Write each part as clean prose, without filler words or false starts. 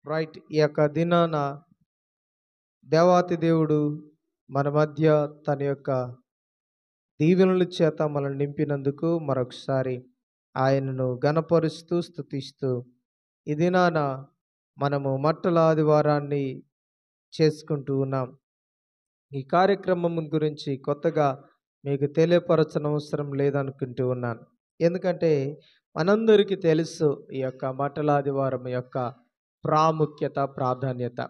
Right. ఈ యొక్క దినాన దేవాతి దేవుడు మన మధ్య తన యొక్క దీవెనల చేత మనల్ని నింపినందుకు మరొకసారి ఆయనను ఘనపరుస్తూ స్తుతిస్తూ ఈ దినాన మనము మట్టల ఆదివారాన్ని చేసుకుంటూ ఉన్నాం. ఈ కార్యక్రమం గురించి కొత్తగా మీకు తెలియపరచనవసరం అవసరం లేదనుకుంటూ ఉన్నాను. ఎందుకంటే మనందరికీ తెలుసు ఈ యొక్క మట్టల ఆదివారం యొక్క ప్రాముఖ్యత, ప్రాధాన్యత.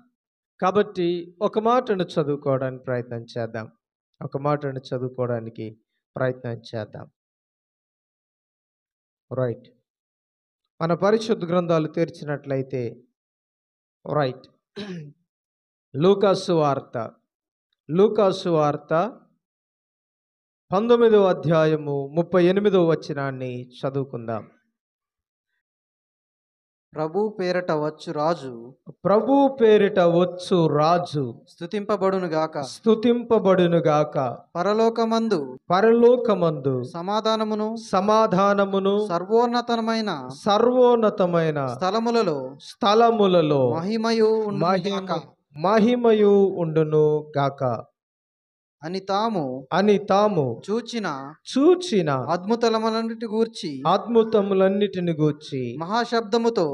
కాబట్టి ఒక మాటను చదువుకోవడానికి ప్రయత్నం చేద్దాం. రైట్. మన పరిశుద్ధ గ్రంథాలు తెరిచినట్లయితే రైట్ లూకాసు వార్త 19వ అధ్యాయము 38వ వచనాన్ని చదువుకుందాం. ప్రభు పేరట వచ్చు రాజు స్తుతింపబడునుగాక. పరలోకమందు సమాధానమును సర్వోన్నతమైన స్థలములలో మహిమయు ఉండును గాక అని తాము చూచిన అద్భుతములన్నిటిని గూర్చి మహాశబ్దముతో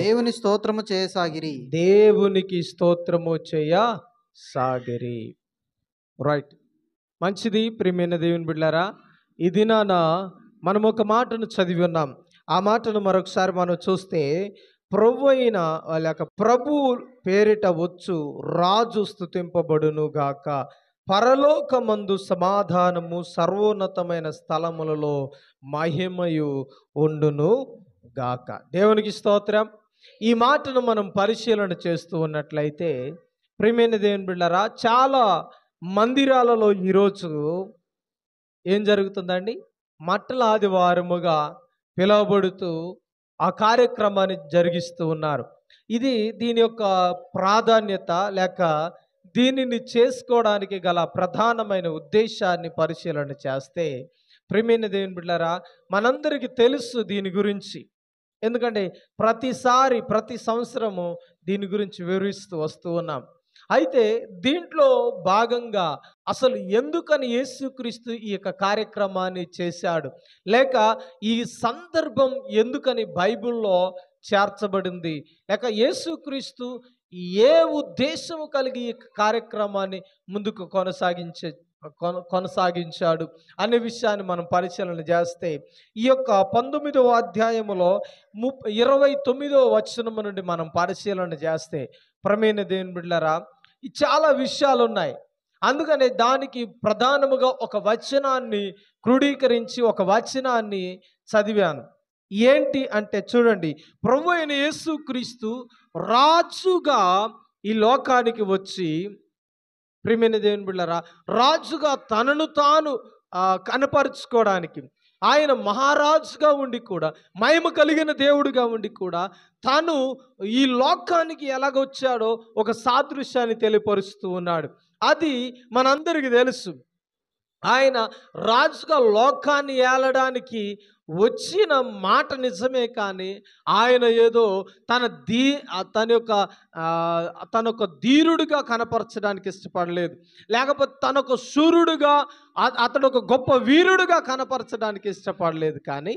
దేవుని స్తోత్రము చేయసాగిరి. దేవునికి స్తోత్రము చేయసాగిరి. రైట్. మంచిది ప్రియమైన దేవుని బిడ్డలారా, ఈ దినాన మనం ఒక మాటను చదివి ఉన్నాం. ఆ మాటను మరొకసారి మనం చూస్తే, ప్రభు పేరిట వచ్చు రాజు స్తుతింపబడును గాక. పరలోకమందు సమాధానము, సర్వోన్నతమైన స్థలములలో మహిమయు ఉండును గాక. దేవునికి స్తోత్రం. ఈ మాటను మనం పరిశీలన చేస్తూ ఉన్నట్లయితే ప్రియమైన దేవుని బిడ్డలారా, చాలా మందిరాలలో ఈరోజు ఏం జరుగుతుందండి? మట్టల ఆదివారముగా పిలువబడుతూ ఆ కార్యక్రమాన్ని జరిగిస్తూ ఉన్నారు. దీని యొక్క ప్రాధాన్యత లేక దీనిని చేసుకోవడానికి గల ప్రధానమైన ఉద్దేశాన్ని పరిశీలన చేస్తే ప్రియమైన దేవుని బిడ్డలారా, మనందరికీ తెలుసు దీని గురించి. ఎందుకంటే ప్రతి సంవత్సరము దీని గురించి వివరిస్తూ వస్తూ ఉన్నాం. అయితే దీంట్లో భాగంగా అసలు ఎందుకని యేసుక్రీస్తు ఈ యొక్క కార్యక్రమాన్ని చేశాడు, లేక ఈ సందర్భం ఎందుకని బైబిల్లో చేర్చబడింది, లేక యేసుక్రీస్తు ఏ ఉద్దేశము కలిగి ఈ కార్యక్రమాన్ని ముందుకు కొనసాగించాడు అనే విషయాన్ని మనం పరిశీలన చేస్తే, ఈ యొక్క 19వ అధ్యాయములో 29వ వచనము నుండి మనం పరిశీలన చేస్తే ప్రియమైన దేవుని బిడ్డలారా, చాలా విషయాలు ఉన్నాయి. అందుకనే దానికి ప్రధానముగా ఒక వచనాన్ని క్రోడీకరించి ఒక వచనాన్ని చదివాను. ఏంటి అంటే చూడండి, ప్రభు అయిన యేసుక్రీస్తు రాజుగా ఈ లోకానికి వచ్చి, ప్రియమైన దేవుని బిడ్డలారా, రాజుగా తనను తాను కనపరుచుకోవడానికి, ఆయన మహారాజుగా ఉండి కూడా, మహిమ కలిగిన దేవుడిగా ఉండి కూడా తాను ఈ లోకానికి ఎలాగొచ్చాడో ఒక సాదృశ్యాన్ని తెలియపరుస్తూ ఉన్నాడు. అది మనందరికీ తెలుసు. ఆయన రాజుగా లోకాన్ని ఏలడానికి వచ్చిన మాట నిజమే, కానీ ఆయన ఏదో తన యొక్క ధీరుడిగా కనపరచడానికి ఇష్టపడలేదు, లేకపోతే తనొక శూరుడుగా, అతడు ఒక గొప్ప వీరుడుగా కనపరచడానికి ఇష్టపడలేదు. కానీ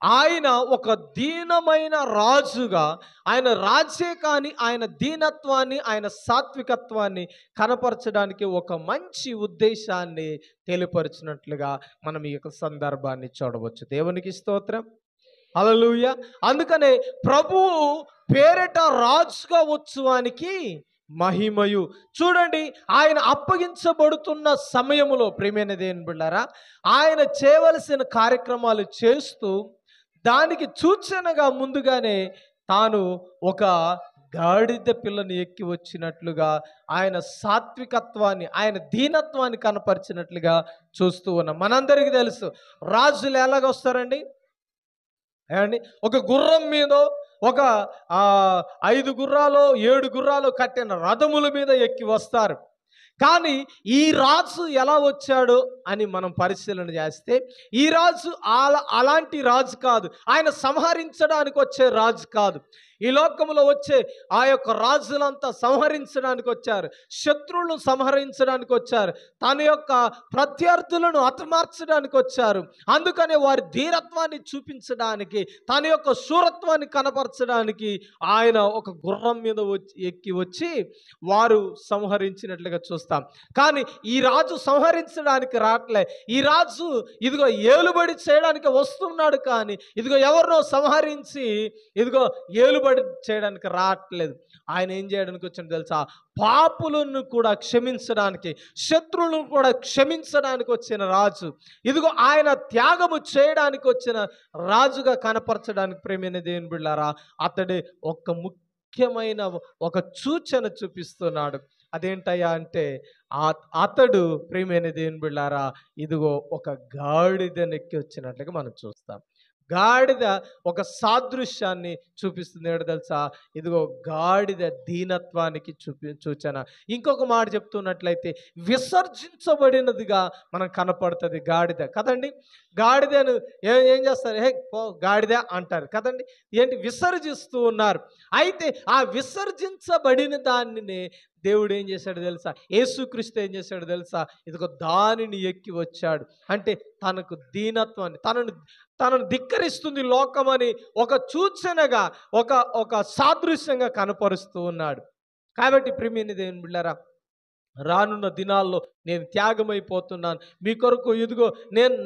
ఆయన ఒక దీనమైన రాజుగా, ఆయన రాజే కానీ ఆయన దీనత్వాన్ని, ఆయన సాత్వికత్వాన్ని కనపరచడానికి ఒక మంచి ఉద్దేశాన్ని తెలియపరిచినట్లుగా మనం ఈ యొక్క సందర్భాన్ని చూడవచ్చు. దేవునికి స్తోత్రం, హల్లెలూయా. అందుకనే ప్రభువు పేరిట రాజుగా వచ్చువానికి మహిమయు. చూడండి, ఆయన అప్పగించబడుతున్న సమయములో ప్రియమైన దేవుని బిడ్డలారా, ఆయన చేయవలసిన కార్యక్రమాలు చేస్తూ దానికి సూచనగా ముందుగానే తాను ఒక గాడిద పిల్లని ఎక్కి వచ్చినట్లుగా ఆయన సాత్వికత్వాన్ని, ఆయన దీనత్వాన్ని కనపరిచినట్లుగా చూస్తూ ఉన్నాం. మనందరికీ తెలుసు రాజులు ఎలాగొస్తారండి? ఏమండి, ఒక గుర్రం మీద, ఒక 5 గుర్రాలు 7 గుర్రాలు కట్టిన రథముల మీద ఎక్కి వస్తారు. కానీ ఈ రాజు ఎలా వచ్చాడు అని మనం పరిశీలన చేస్తే ఈ రాజు అలాంటి రాజు కాదు. ఆయన సంహరించడానికి వచ్చే రాజు కాదు. ఈ లోకంలో వచ్చే ఆ యొక్క రాజులంతా సంహరించడానికి వచ్చారు, శత్రువులను సంహరించడానికి వచ్చారు, తన యొక్క ప్రత్యర్థులను హతమార్చడానికి వచ్చారు. అందుకనే వారి ధీరత్వాన్ని చూపించడానికి, తన యొక్క శూరత్వాన్ని కనపరచడానికి ఆయన ఒక గుర్రం మీద ఎక్కి వచ్చి వారు సంహరించినట్లుగా చూస్తాం. కానీ ఈ రాజు సంహరించడానికి రావట్లే. ఈ రాజు ఇదిగో ఏలుబడి చేయడానికి వస్తున్నాడు, కానీ ఇదిగో ఎవరినో సంహరించి ఇదిగో ఏలుబడి చేయడానికి రావట్లేదు. ఆయన ఏం చేయడానికి వచ్చాడు తెలుసా? పాపులను కూడా క్షమించడానికి, శత్రువులను కూడా క్షమించడానికి వచ్చిన రాజు. ఇదిగో ఆయన త్యాగము చేయడానికి వచ్చిన రాజుగా కనపరచడానికి ప్రేమైన దేవుని బిడ్డలారా, అతడే ఒక ముఖ్యమైన ఒక సూచన చూపిస్తున్నాడు. అదేంటయ్యా అంటే అతడు ప్రేమైన దేవుని బిడ్డలారా ఇదిగో ఒక గాడిదనెక్కి వచ్చినట్లుగా మనం చూస్తాం. గాడిద ఒక సాదృశ్యాన్ని చూపిస్తుంది. ఏడు తెలుసా? ఇదిగో గాడిద దీనత్వానికి సూచన. ఇంకొక మాట చెప్తున్నట్లయితే విసర్జించబడినదిగా మనం కనపడుతుంది గాడిద కదండి. గాడిదను ఏం చేస్తారు? హే పో గాడిద అంటారు కదండి. ఏంటి? విసర్జిస్తూ ఉన్నారు. అయితే ఆ విసర్జించబడిన దానిని దేవుడు ఏం చేశాడు తెలుసా? యేసుక్రీస్తు ఏం చేశాడు తెలుసా? ఇదిగో దానిని ఎక్కి వచ్చాడు. అంటే తనకు దీనత్వాన్ని, తనను ధిక్కరిస్తుంది లోకమని ఒక సూచనగా, ఒక సాదృశ్యంగా కనపరుస్తూ ఉన్నాడు. కాబట్టి ప్రియమైన దేవుని బిడ్డలారా, రానున్న దినాల్లో నేను త్యాగమైపోతున్నాను, మీ కొరకు ఇదిగో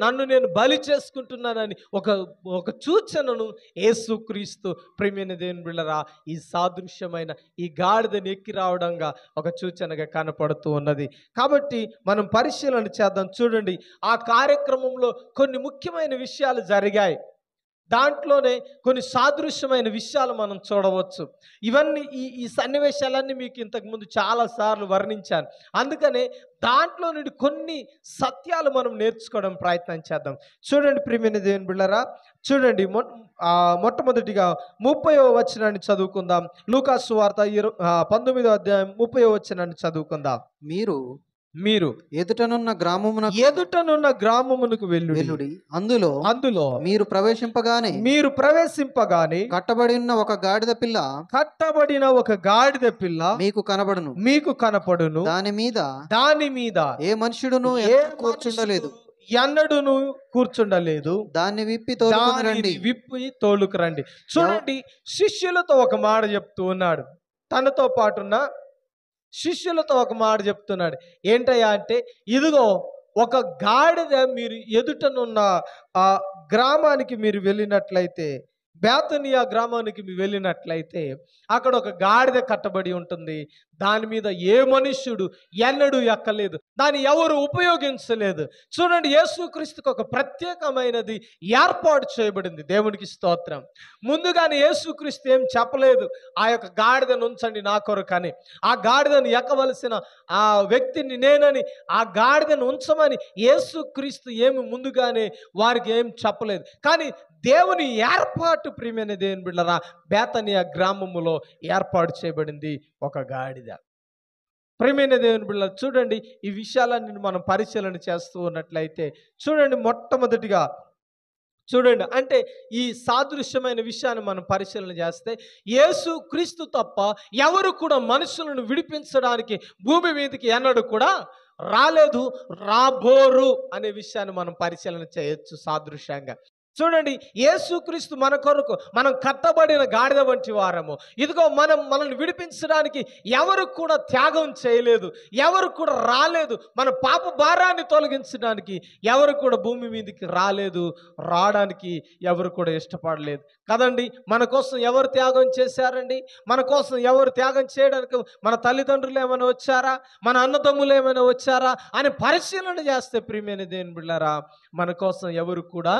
నన్ను నేను బలి చేసుకుంటున్నానని ఒక సూచనను యేసుక్రీస్తు ప్రియమైన దేవుని బిడ్డలారా ఈ సాదృశ్యమైన ఈ గాడిదని ఎక్కి రావడంగా ఒక సూచనగా కనపడుతూ ఉన్నది. కాబట్టి మనం పరిశీలన చేద్దాం. చూడండి, ఆ కార్యక్రమంలో కొన్ని ముఖ్యమైన విషయాలు జరిగాయి. దాంట్లోనే కొన్ని సాదృశ్యమైన విషయాలు మనం చూడవచ్చు. ఇవన్నీ ఈ సన్నివేశాలన్నీ మీకు ఇంతకుముందు చాలాసార్లు వర్ణించాను. అందుకనే దాంట్లో నుండి కొన్ని సత్యాలు మనం నేర్చుకోవడం ప్రయత్నం చేద్దాం. చూడండి ప్రియమైన దేవుని బిడ్డలారా, చూడండి మొట్టమొదటిగా 30వ వచనాన్ని చదువుకుందాం. లూకాసు సువార్త 19వ అధ్యాయం 30వ వచనాన్ని చదువుకుందాం. మీరు ఎదుటనున్న గ్రామమునకు వెళ్ళుడి. అందులో మీరు ప్రవేశింపగానే కట్టబడిన ఒక గాడిద పిల్ల మీకు కనపడును. దాని మీద ఏ మనుషుడును ఎన్నడూను కూర్చుండలేదు. దాన్ని విప్పి తోలుకు రండి. చూడండి, శిష్యులతో ఒక మాట చెప్తూ ఉన్నాడు. తనతో పాటున్న శిష్యులతో ఒక మాట చెప్తున్నాడు. ఏంటయ్యా అంటే, ఇదిగో ఒక గాడిద మీరు ఎదుటనున్న ఆ గ్రామానికి మీరు వెళ్ళినట్లయితే, బేతనియా గ్రామానికి వెళ్ళినట్లయితే అక్కడ ఒక గాడిద కట్టబడి ఉంటుంది. దాని మీద ఏ మనుష్యుడు ఎన్నడూ ఎక్కలేదు, దాన్ని ఎవరు ఉపయోగించలేదు. చూడండి, యేసుక్రీస్తుకు ఒక ప్రత్యేకమైనది ఏర్పాటు చేయబడింది. దేవునికి స్తోత్రం. ముందుగానే యేసుక్రీస్తు ఏం చెప్పలేదు, ఆ యొక్క గాడిదను ఉంచండి నా కొరకని, ఆ గాడిదను ఎక్కవలసిన ఆ వ్యక్తిని నేనని, ఆ గాడిదను ఉంచమని యేసుక్రీస్తు ఏమి ముందుగానే వారికి ఏం చెప్పలేదు. కానీ దేవుని ఏర్పాటు ప్రియమైన దేవుని బిడ్డలారా, బేతనియా గ్రామములో ఏర్పాటు చేయబడింది ఒక గాడిద. ప్రియమైన దేవుని బిడ్డలారా, చూడండి, ఈ విషయాలన్నీ మనం పరిశీలన చేస్తూ ఉన్నట్లయితే చూడండి, మొట్టమొదటిగా చూడండి, అంటే ఈ సాదృశ్యమైన విషయాన్ని మనం పరిశీలన చేస్తే యేసు క్రీస్తు తప్ప ఎవరు కూడా మనుషులను విడిపించడానికి భూమి మీదకి ఎన్నడూ కూడా రాలేదు, రాబోరు అనే విషయాన్ని మనం పరిశీలన చేయొచ్చు సాదృశ్యంగా. చూడండి, యేసుక్రీస్తు మన కొరకు మనం కట్టబడిన గాడిద వంటి వారము. ఇదిగో మనల్ని విడిపించడానికి ఎవరు కూడా త్యాగం చేయలేదు, ఎవరు కూడా రాలేదు. మన పాప భారాన్ని తొలగించడానికి ఎవరు కూడా భూమి మీదకి రాలేదు, రావడానికి ఎవరు కూడా ఇష్టపడలేదు కదండి. మన కోసం ఎవరు త్యాగం చేశారండి? మన కోసం ఎవరు త్యాగం చేయడానికి మన తల్లిదండ్రులు ఏమైనా వచ్చారా, మన అన్నదమ్ములు ఏమైనా వచ్చారా అని పరిశీలన చేస్తే ప్రియమైన దేవుని బిడ్డలారా, మన కోసం ఎవరు కూడా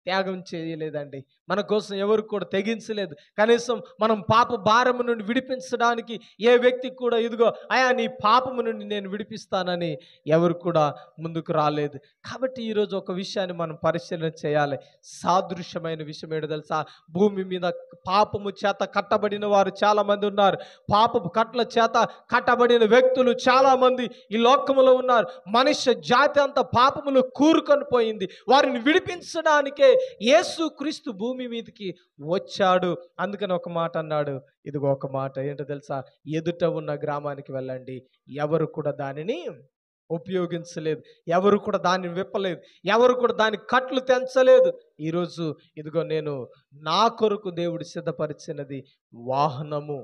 త్యాగం చేయలేదండి. మన కోసం ఎవరు కూడా తెగించలేదు. కనీసం మనం పాప భారము నుండి విడిపించడానికి ఏ వ్యక్తికి కూడా ఇదిగో అయా నీ పాపము నుండి నేను విడిపిస్తానని ఎవరు కూడా ముందుకు రాలేదు. కాబట్టి ఈరోజు ఒక విషయాన్ని మనం పరిశీలన చేయాలి. సాదృశ్యమైన విషయం ఏంటో తెలుసా? భూమి మీద పాపము చేత కట్టబడిన వారు చాలామంది ఉన్నారు. పాపపు కట్ల చేత కట్టబడిన వ్యక్తులు చాలామంది ఈ లోకములో ఉన్నారు. మనుష్య జాతి అంతా పాపములు కూరుకొని పోయింది. వారిని విడిపించడానికే యేసుక్రీస్తు భూమి మీదకి వచ్చాడు. అందుకని ఒక మాట అన్నాడు. ఇదిగో ఒక మాట ఏంటో తెలుసా? ఎదుట ఉన్న గ్రామానికి వెళ్ళండి, ఎవరు కూడా దానిని ఉపయోగించలేదు, ఎవరు కూడా దాన్ని విప్పలేదు, ఎవరు కూడా దాని కట్లు తెంచలేదు. ఈరోజు ఇదిగో నేను నా కొరకు దేవుడు సిద్ధపరిచినది వాహనము.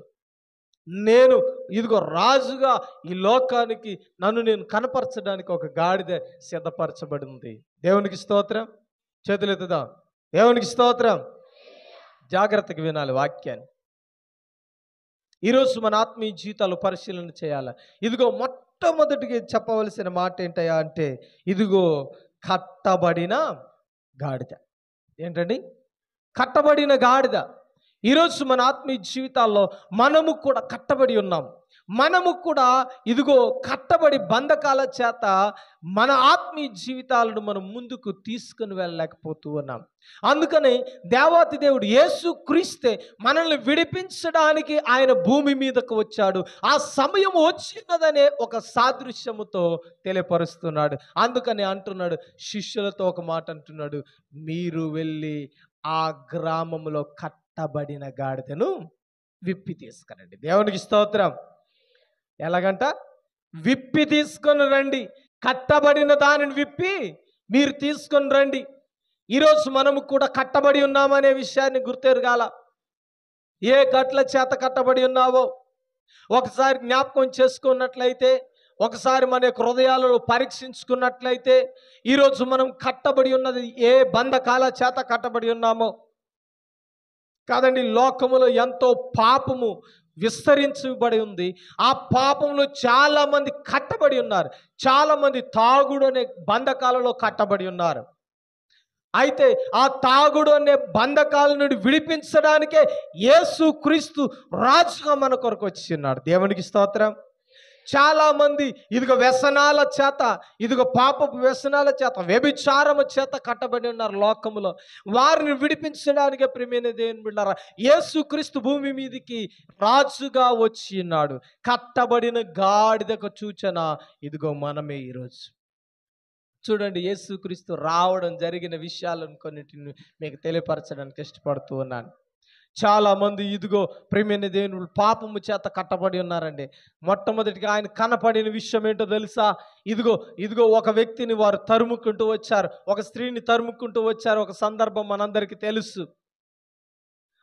నేను ఇదిగో రాజుగా ఈ లోకానికి నన్ను నేను కనపరచడానికి ఒక గాడిద సిద్ధపరచబడింది. దేవునికి స్తోత్రం. చేతులెత్తుదా. దేవునికి స్తోత్రం. జాగ్రత్తగా వినాలి వాక్యాన్ని. ఈరోజు మన ఆత్మీయ జీవితాలు పరిశీలన చేయాలి. ఇదిగో మొట్టమొదటిగా చెప్పవలసిన మాట ఏంటయ్యా అంటే ఇదిగో కట్టబడిన గాడిద. ఏంటండి? కట్టబడిన గాడిద. ఈరోజు మన ఆత్మీయ జీవితాల్లో మనము కూడా కట్టబడి ఉన్నాం. మనము కూడా ఇదిగో కట్టబడి బంధకాల చేత మన ఆత్మీయ జీవితాలను మనం ముందుకు తీసుకుని వెళ్ళలేకపోతూ ఉన్నాం. అందుకని దేవాతి దేవుడు యేసుక్రీస్తే మనల్ని విడిపించడానికి ఆయన భూమి మీదకు వచ్చాడు. ఆ సమయం వచ్చినదనే ఒక సాదృశ్యముతో తెలియపరుస్తున్నాడు. అందుకని అంటున్నాడు, శిష్యులతో ఒక మాట అంటున్నాడు, మీరు వెళ్ళి ఆ గ్రామంలో కట్టబడిన గాడిదను విప్పి తీసుకురండి. దేవునికి స్తోత్రం. ఎలాగంట? విప్పి తీసుకొని రండి. కట్టబడిన దానిని విప్పి మీరు తీసుకొని రండి. ఈరోజు మనము కూడా కట్టబడి ఉన్నామనే విషయాన్ని గుర్తెరగాల. ఏ కట్ల చేత కట్టబడి ఉన్నావో ఒకసారి జ్ఞాపకం చేసుకున్నట్లయితే, ఒకసారి మన యొక్క హృదయాలను పరీక్షించుకున్నట్లయితే, ఈరోజు మనం కట్టబడి ఉన్నది ఏ బంధకాల చేత కట్టబడి ఉన్నామో కాదండి. లోకములో ఎంతో పాపము విస్తరించబడి ఉంది. ఆ పాపంలో చాలా మంది కట్టబడి ఉన్నారు. చాలా మంది తాగుడు అనే బంధకాలలో కట్టబడి ఉన్నారు. అయితే ఆ తాగుడు అనే బంధకాల నుండి విడిపించడానికే యేసుక్రీస్తు రాజుగా మన కొరకు వచ్చి ఉన్నాడు. దేవునికి స్తోత్రం. చాలా మంది ఇదిగో వ్యసనాల చేత, ఇదిగో పాపపు వ్యసనాల చేత, వ్యభిచారము చేత కట్టబడి ఉన్నారు లోకములో. వారిని విడిపించడానికే ప్రియమైన దేవుని బిడ్డలారా యేసుక్రీస్తు భూమి మీదకి రాజుగా వచ్చి ఉన్నాడు. కట్టబడిన గాడిదకు సూచన ఇదిగో మనమే. ఈరోజు చూడండి, యేసుక్రీస్తు రావడం జరిగిన విషయాలను కొన్నిటిని మీకు తెలియపరచడానికి ఇష్టపడుతూ ఉన్నాను. చాలామంది ఇదిగో ప్రియమైన దేవుని పాపము చేత కట్టబడి ఉన్నారండి. మొట్టమొదటిగా ఆయన కనపడిన విషయం ఏంటో తెలుసా? ఇదిగో ఒక వ్యక్తిని వారు తరుముకుంటూ వచ్చారు, ఒక స్త్రీని తరుముకుంటూ వచ్చారు. ఒక సందర్భం మనందరికీ తెలుసు.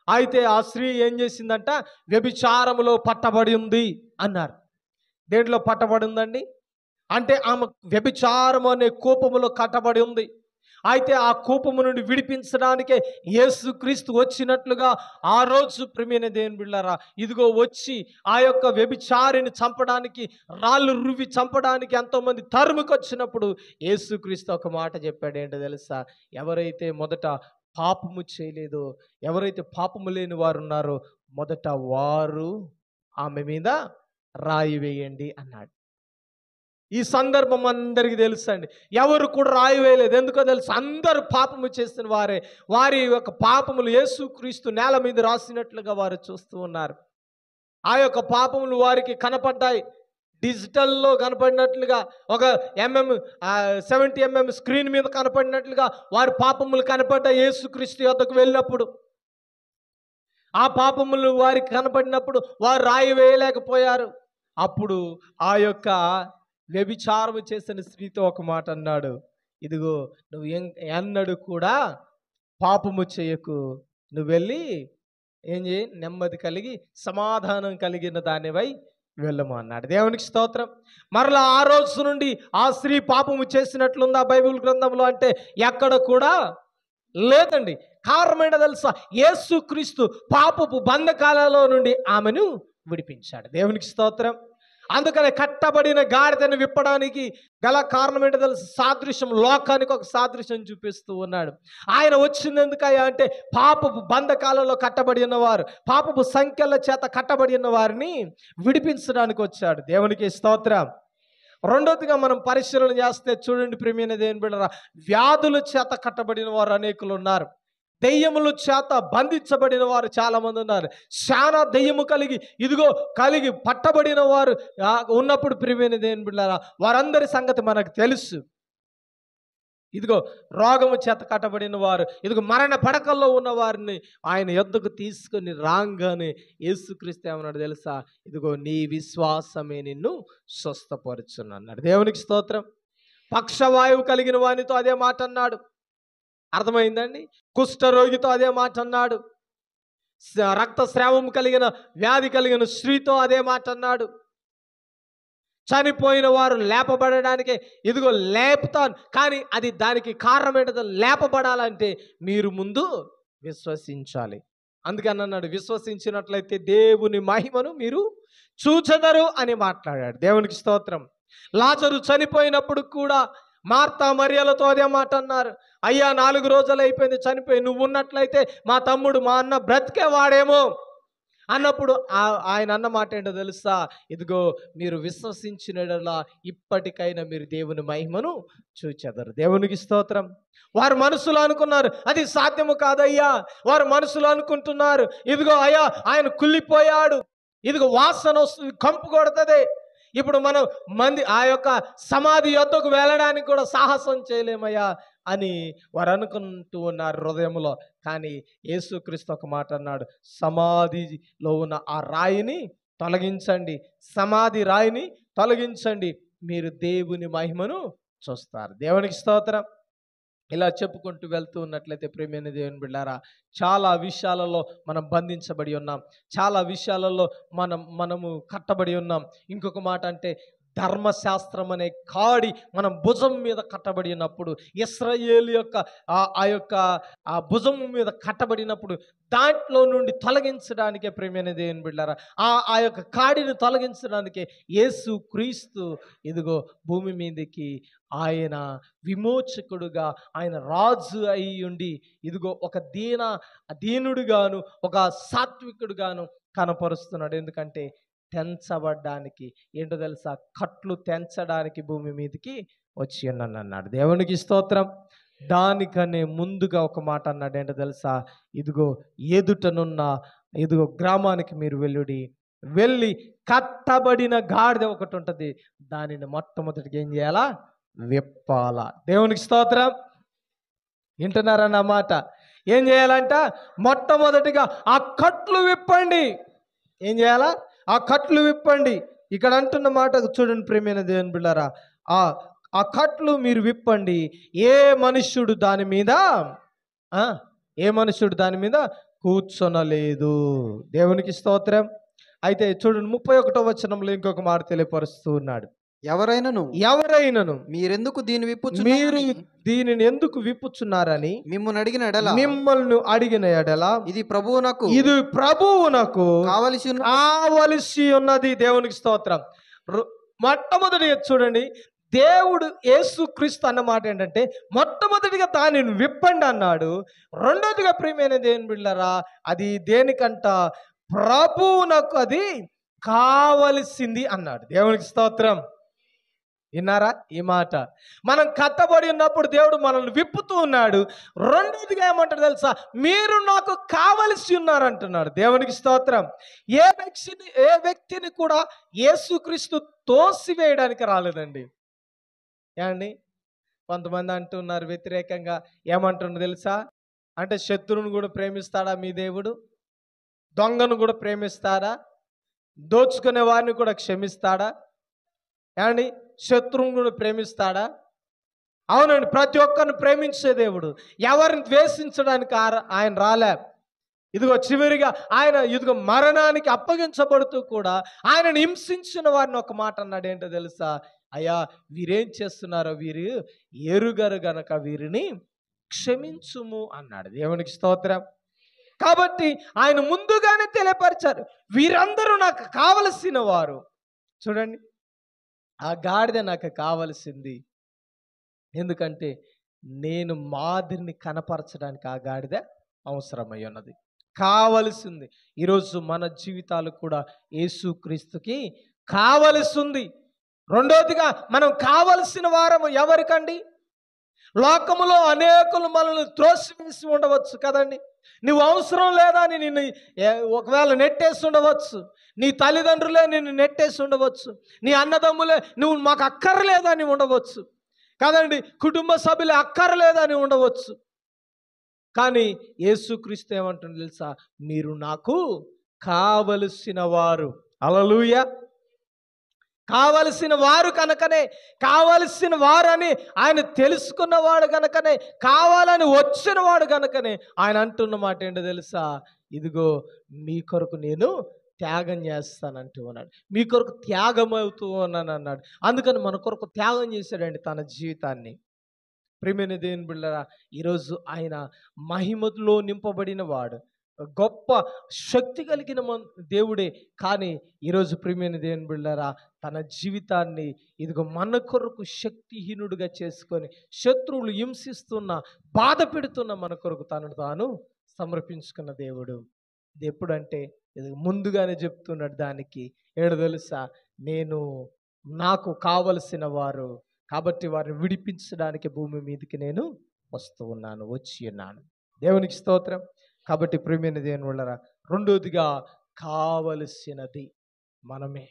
అయితే ఆ స్త్రీ ఏం చేసిందంట? వ్యభిచారములో పట్టబడి ఉంది అన్నారు. దేంట్లో పట్టబడి ఉందండి అంటే ఆమె వ్యభిచారము అనే కోపములో కట్టబడి ఉంది. అయితే ఆ కోపము నుండి విడిపించడానికే యేసుక్రీస్తు వచ్చినట్లుగా ఆ రోజు ప్రియమైన దేవుని బిడ్డలారా ఇదిగో వచ్చి ఆ యొక్క వ్యభిచారిని చంపడానికి, రాళ్ళు రువ్వి చంపడానికి ఎంతోమంది తరుముకొచ్చినప్పుడు యేసుక్రీస్తు ఒక మాట చెప్పాడు. ఏంటో తెలుసా? ఎవరైతే మొదట పాపము చేయలేదో, ఎవరైతే పాపము లేని వారు ఉన్నారో మొదట వారు ఆమె మీద రాయి వేయండి అన్నాడు. ఈ సందర్భం అందరికీ తెలుసు అండి. ఎవరు కూడా రాయి వేయలేదు. ఎందుకో తెలుసు? అందరూ పాపము చేసిన వారే. వారి యొక్క పాపములు యేసుక్రీస్తు నేల మీద రాసినట్లుగా వారు చూస్తూ ఉన్నారు. ఆ యొక్క పాపములు వారికి కనపడ్డాయి. డిజిటల్లో కనపడినట్లుగా, ఒక 70 mm స్క్రీన్ మీద కనపడినట్లుగా వారి పాపములు కనపడ్డాయి. యేసుక్రీస్తు యొద్దకు వెళ్ళినప్పుడు ఆ పాపములు వారికి కనపడినప్పుడు వారు రాయి వేయలేకపోయారు. అప్పుడు ఆ యొక్క వ్యభిచారము చేసిన స్త్రీతో ఒక మాట అన్నాడు, ఇదిగో నువ్వు ఎన్నడూ కూడా పాపము చేయకు, నువ్వు వెళ్ళి ఏం చేయి, నెమ్మది కలిగి సమాధానం కలిగిన దానివై వెళ్ళము అన్నాడు. దేవునికి స్తోత్రం. మరలా ఆ రోజు నుండి ఆ స్త్రీ పాపము చేసినట్లుందా బైబిల్ గ్రంథంలో అంటే ఎక్కడ కూడా లేదండి. కారణం ఏంటో తెలుసా? యేసుక్రీస్తు పాపపు బంధకాలలో నుండి ఆమెను విడిపించాడు. దేవునికి స్తోత్రం. అందుకనే కట్టబడిన గాడిదను విప్పడానికి గల కారణం ఏంటో తెలుసు? సాదృశ్యం, లోకానికి ఒక సాదృశ్యం చూపిస్తూ ఉన్నాడు. ఆయన వచ్చింది ఎందుకయ్యా అంటే పాపపు బంధకాలలో కట్టబడి ఉన్నవారు, పాపపు సంఖ్యల చేత కట్టబడి ఉన్న వారిని విడిపించడానికి వచ్చాడు. దేవునికి స్తోత్రం. రెండోదిగా మనం పరిశీలన చేస్తే చూడండి ప్రియమైన దేవుని బిడ్డలారా, వ్యాధుల చేత కట్టబడిన వారు అనేకులు ఉన్నారు. దెయ్యముల చేత బంధించబడిన వారు చాలా మంది ఉన్నారు. చాలా దెయ్యము కలిగి పట్టబడిన వారు ఉన్నప్పుడు ప్రియమైన దేవుని బిడ్డలారా, వారందరి సంగతి మనకు తెలుసు. ఇదిగో రోగము చేత కట్టబడిన వారు, ఇదిగో మరణ పడకల్లో ఉన్న వారిని ఆయన యొద్దకు తీసుకొని రాగానే యేసుక్రీస్తు ఏమన్నాడు తెలుసా? ఇదిగో నీ విశ్వాసమే నిన్ను స్వస్థపరుచును అన్నాడు. దేవునికి స్తోత్రం. పక్షవాయువు కలిగిన వానితో అదే మాట అన్నాడు. అర్థమైందండి? కుష్ఠరోగితో అదే మాట అన్నాడు. రక్తస్రావం కలిగిన వ్యాధి కలిగిన స్త్రీతో అదే మాట అన్నాడు. చనిపోయిన వారు లేపబడడానికి ఇదిగో లేపుతాను, కానీ అది దానికి కారణం ఏంటో లేపబడాలంటే మీరు ముందు విశ్వసించాలి. అందుకని అన్నాడు, విశ్వసించినట్లయితే దేవుని మహిమను మీరు చూచెదరు అని మాట్లాడాడు. దేవునికి స్తోత్రం. లాజరు చనిపోయినప్పుడు కూడా మార్తా మరియలతో అదే మాట అన్నారు. అయ్యా 4 రోజులు అయిపోయింది చనిపోయి, నువ్వు ఉన్నట్లయితే మా తమ్ముడు మా అన్న బ్రతికేవాడేమో అన్నప్పుడు ఆయన అన్న మాట ఏంటో తెలుసా? ఇదిగో మీరు విశ్వసించినలా ఇప్పటికైనా మీరు దేవుని మహిమను చూచెదరు. దేవునికి స్తోత్రం. వారు మనసులో అనుకున్నారు అది సాధ్యము కాదయ్యా. వారు మనసులో అనుకుంటున్నారు ఇదిగో అయ్యా ఆయన కుళ్ళిపోయాడు, ఇదిగో వాసన వస్తుంది, కంపు కొడుతుంది, ఇప్పుడు మనం ఆ యొక్క సమాధి యొద్దకు వెళ్ళడానికి కూడా సాహసం చేయలేమయ్యా అని వారు అనుకుంటూ ఉన్నారు హృదయంలో. కానీ యేసుక్రీస్తు ఒక మాట అన్నాడు, సమాధిలో ఉన్న ఆ రాయిని తొలగించండి, సమాధి రాయిని తొలగించండి, మీరు దేవుని మహిమను చూస్తారు. దేవునికి స్తోత్రం. ఇలా చెప్పుకుంటూ వెళ్తూ ఉన్నట్లయితే ప్రియమైన దేవుని బిడ్డారా, చాలా విషయాలలో మనం బంధించబడి ఉన్నాం, చాలా విషయాలలో మనము కట్టబడి ఉన్నాం. ఇంకొక మాట అంటే ధర్మశాస్త్రం అనే కాడి మనం భుజం మీద కట్టబడి ఉన్నప్పుడు, ఇశ్రాయేలు యొక్క ఆ భుజం మీద కట్టబడినప్పుడు దాంట్లో నుండి తొలగించడానికే ప్రియమైన దేవుని బిడ్డలారా, ఆ యొక్క కాడిని తొలగించడానికే యేసు క్రీస్తు ఇదిగో భూమి మీదకి ఆయన విమోచకుడుగా, ఆయన రాజు అయి ఉండి ఇదిగో ఒక దీనుడుగాను ఒక సాత్వికుడుగాను కనపరుస్తున్నాడు. ఎందుకంటే తెంచబడ్డానికి ఏంటో తెలుసా? కట్లు తెంచడానికి భూమి మీదకి వచ్చి ఉన్నాను అన్నాడు. దేవునికి స్తోత్రం. దానికనే ముందుగా ఒక మాట అన్నాడు. ఏంటో తెలుసా? ఇదిగో ఎదుటనున్న ఇదిగో గ్రామానికి మీరు వెళ్ళి కట్టబడిన గాడిద ఒకటి ఉంటుంది, దానిని మొట్టమొదటిగా ఏం చేయాలా? విప్పాలా. దేవునికి స్తోత్రం. వింటున్నారన్న మాట. ఏం చేయాలంట? మొట్టమొదటిగా ఆ కట్లు విప్పండి. ఏం చేయాలా? ఆ కట్లు విప్పండి. ఇక్కడ అంటున్న మాట చూడండి ప్రియమైన దేవుని బిడ్డలారా, ఆ కట్లు మీరు విప్పండి. ఏ మనుష్యుడు దాని మీద కూర్చొనలేదు. దేవునికి స్తోత్రం. అయితే చూడండి 31వ వచనంలో ఇంకొక మాట తెలియపరుస్తూ ఉన్నాడు. ఎవరైనను మీరెందుకు మీరు దీనిని ఎందుకు విప్పుచున్నారని మిమ్మల్ని అడిగిన ఎడల ఇది ప్రభువునకు కావలసి ఉన్నది. దేవునికి స్తోత్రం. మొట్టమొదటిగా చూడండి, దేవుడు యేసుక్రీస్తు అన్న మాట ఏంటంటే మొట్టమొదటిగా దానిని విప్పండి అన్నాడు. రెండోదిగా ప్రియమైన దేవుని బిడ్డలారా, అది దేనికంట? ప్రభువునకు అది కావలసింది అన్నాడు. దేవునికి స్తోత్రం. విన్నారా ఈ మాట? మనం కట్టబడి ఉన్నప్పుడు దేవుడు మనల్ని విప్పుతూ ఉన్నాడు. రెండోదిగా ఏమంటాడు తెలుసా? మీరు నాకు కావలసి ఉన్నారంటున్నాడు. దేవునికి స్తోత్రం. ఏ వ్యక్తిని కూడా యేసుక్రీస్తు తోసివేయడానికి రాలేదండి. ఏమండి? కొంతమంది అంటున్నారు వ్యతిరేకంగా, ఏమంటున్నారు తెలుసా? అంటే శత్రువును కూడా ప్రేమిస్తాడా మీ దేవుడు? దొంగను కూడా ప్రేమిస్తాడా? దోచుకునే వారిని కూడా క్షమిస్తాడా? ఏమండి? శత్రువును కూడా ప్రేమిస్తాడా? అవునండి, ప్రతి ఒక్కరిని ప్రేమించే దేవుడు. ఎవరిని ద్వేషించడానికి ఆయన రాలే. ఇదిగో చివరిగా ఆయన ఇదిగో మరణానికి అప్పగించబడుతూ కూడా ఆయనను హింసించిన వారిని ఒక మాట అన్నాడు. ఏంటో తెలుసా? అయ్యా వీరేం చేస్తున్నారో వీరు ఎరుగరు గనక వీరిని క్షమించుము అన్నాడు. దేవునికి స్తోత్రం. కాబట్టి ఆయన ముందుగానే తెలియపరిచారు, వీరందరూ నాకు కావలసిన వారు, చూడండి, ఆ గాడిద నాకు కావలసింది. ఎందుకంటే నేను మాదిరిని కనపరచడానికి ఆ గాడిద అవసరమై ఉన్నది, కావలసింది. ఈరోజు మన జీవితాలు కూడా యేసుక్రీస్తుకి కావలసింది. రెండోదిగా మనం కావలసిన వారము ఎవరికండి? లోకములో అనేకులు మనల్ని త్రోసివేసి ఉండవచ్చు కదండి. నువ్వు అవసరం లేదా అని నిన్ను ఒకవేళ నెట్టేసి ఉండవచ్చు. నీ తల్లిదండ్రులే నిన్ను నెట్టేసి ఉండవచ్చు. నీ అన్నదమ్ములే నువ్వు మాకు అక్కర్లేదని ఉండవచ్చు కదండి. కుటుంబ సభ్యులే అక్కర్లేదని ఉండవచ్చు. కానీ యేసుక్రీస్తు ఏమంటుంది తెలుసా? మీరు నాకు కావలసిన వారు. హల్లెలూయా. కావలసిన వారు కనుకనే, కావలసిన వారని ఆయన తెలుసుకున్నవాడు కనుకనే, కావాలని వచ్చిన వాడు కనుకనే ఆయన అంటున్న మాట ఏంటో తెలుసా? ఇదిగో మీ కొరకు నేను త్యాగం చేస్తానంటూ ఉన్నాడు. మీ కొరకు త్యాగం అవుతూ ఉన్నాను అన్నాడు. అందుకని మన కొరకు త్యాగం చేశాడండి తన జీవితాన్ని. ప్రియమైన దేవుని బిడ్డలారా, ఈరోజు ఆయన మహిమలో నింపబడిన వాడు, గొప్ప శక్తి కలిగిన దేవుడే. కానీ ఈరోజు ప్రియమైన దేవుని బిడ్డలారా, తన జీవితాన్ని ఇదిగో మన కొరకు శక్తిహీనుడిగా చేసుకొని, శత్రువులు హింసిస్తున్న, బాధ పెడుతున్న మన కొరకు తనను తాను సమర్పించుకున్న దేవుడు. ఇది ఎప్పుడంటే ఇది ముందుగానే చెప్తున్నాడు. దానికి ఏడు తెలుసా? నేను నాకు కావలసిన వారు కాబట్టి వారిని విడిపించడానికి భూమి మీదకి నేను వస్తూ ఉన్నాను, వచ్చి ఉన్నాను. దేవునికి స్తోత్రం. కాబట్టి ప్రియమైన దేవుని వాళ్ళరా, రెండోదిగా కావలసినది మనమే.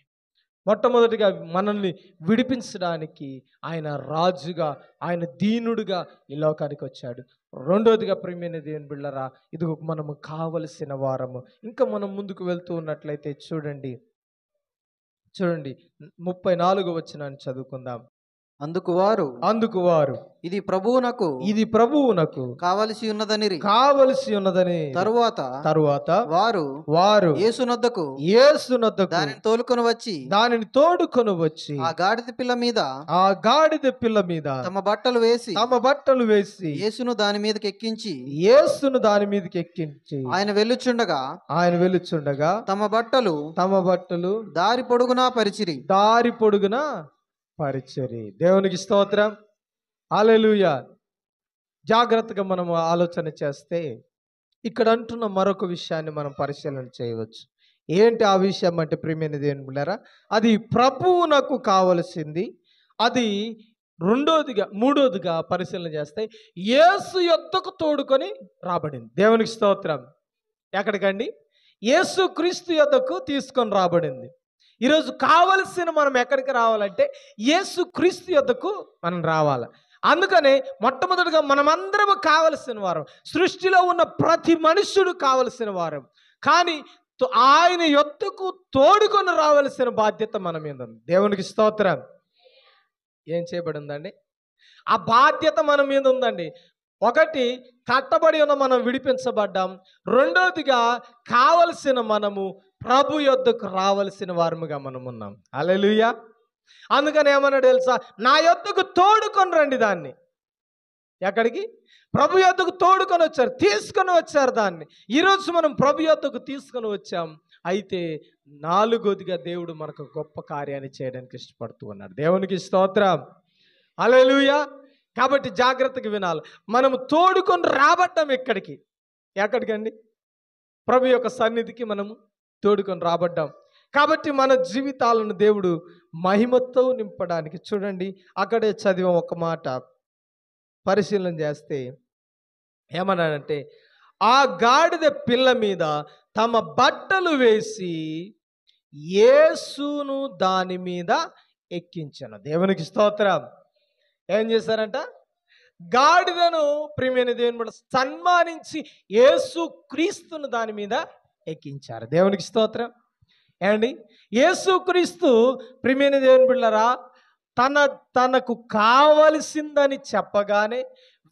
మొట్టమొదటిగా మనల్ని విడిపించడానికి ఆయన రాజుగా, ఆయన దీనుడుగా ఈ లోకానికి వచ్చాడు. రెండోదిగా ప్రియమైన దేవుని బిడ్డలారా, ఇది మనము కావలసిన వారము. ఇంకా మనం ముందుకు వెళ్తూ ఉన్నట్లయితే చూడండి 34వ వచనాన్ని చదువుకుందాం. అందుకు వారు ఇది ప్రభువునకు కావలసి ఉన్నదని తరువాత వారు యేసునొద్దకు దానిని తోడుకొని వచ్చి ఆ గాడిద పిల్ల మీద తమ బట్టలు వేసి యేసును దాని మీదకి ఎక్కించి ఆయన వెళ్ళుచుండగా తమ బట్టలు దారి పొడుగునా పరిచరి. దేవునికి స్తోత్రం. హల్లెలూయా. జాగ్రత్తగా మనం ఆలోచన చేస్తే ఇక్కడ అంటున్న మరొక విషయాన్ని మనం పరిశీలన చేయవచ్చు. ఏంటి ఆ విషయం అంటే ప్రియమైన దేవుని బిడ్డలారా, అది ప్రభువునకు కావలసింది. అది మూడోదిగా పరిశీలన చేస్తే యేసు యొద్దకు తోడుకొని రాబడింది. దేవునికి స్తోత్రం. ఎక్కడికండి? యేసు క్రీస్తు యొద్దకు తీసుకొని రాబడింది. ఈరోజు కావలసిన మనం ఎక్కడికి రావాలంటే యేసు క్రీస్తు యొద్దకు మనం రావాలి. అందుకనే మొట్టమొదటిగా మనమందరము కావలసిన వారం, సృష్టిలో ఉన్న ప్రతి మనుష్యుడు కావలసిన వారం. కానీ ఆయన యొద్దకు తోడుకొని రావాల్సిన బాధ్యత మన మీద ఉంది. దేవునికి స్తోత్రం. ఏం చేయబడి ఉందండి? ఆ బాధ్యత మన మీద ఉందండి. ఒకటి, కట్టబడి ఉన్న మనం విడిపించబడ్డాం. రెండోదిగా కావలసిన మనము ప్రభు యొద్దకు రావలసిన వారముగా మనం ఉన్నాం. హల్లెలూయా. అందుకని ఏమన్నాడు తెలుసా? నా యొద్దకు తోడుకొని రండి. దాన్ని ఎక్కడికి? ప్రభు యొద్దకు తోడుకొని వచ్చారు, తీసుకొని వచ్చారు దాన్ని. ఈరోజు మనం ప్రభు యొద్దకు తీసుకొని వచ్చాం. అయితే నాలుగోదిగా దేవుడు మనకు గొప్ప కార్యాన్ని చేయడానికి ఇష్టపడుతూ ఉన్నాడు. దేవునికి స్తోత్రం. హల్లెలూయా. కాబట్టి జాగ్రత్తగా వినాలి. మనము తోడుకొని రాబడ్డాం. ఎక్కడికండి? ప్రభు యొక్క సన్నిధికి మనము తోడుకొని రాబడ్డాం. కాబట్టి మన జీవితాలను దేవుడు మహిమతో నింపడానికి చూడండి, అక్కడే చదివాం ఒక మాట. పరిశీలన చేస్తే ఏమన్నాడంటే, ఆ గాడిద పిల్ల మీద తమ బట్టలు వేసి యేసును దాని మీద ఎక్కించను. దేవునికి స్తోత్రం. ఏం చేశారంట? గాడిదను ప్రియమైన దేవుని బిడ్డ సన్మానించి యేసు క్రీస్తును దాని మీద ఎక్కించారు. దేవునికి స్తోత్రం. ఏమండి? యేసుక్రీస్తు ప్రియమైన దేవుని బిడ్డలారా, తనకు కావలసిందని చెప్పగానే,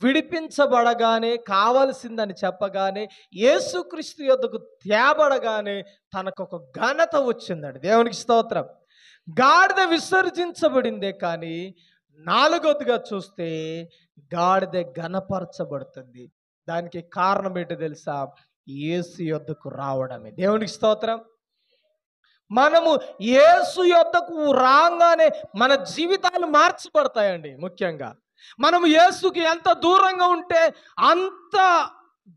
విడిపించబడగానే, కావలసిందని చెప్పగానే, యేసుక్రీస్తు యొద్దకు తేబడగానే తనకు ఒక ఘనత వచ్చిందండి. దేవునికి స్తోత్రం. గాడిద విసర్జించబడిందే కానీ నాలుగోదిగా చూస్తే గాడిద ఘనపరచబడుతుంది. దానికి కారణం ఏంటో తెలుసా? యేసు యొద్దకు రావడమే. దేవునికి స్తోత్రం. మనము యేసు యొద్దకు రాగానే మన జీవితాలు మార్చబడతాయండి. ముఖ్యంగా మనము యేసుకి ఎంత దూరంగా ఉంటే అంత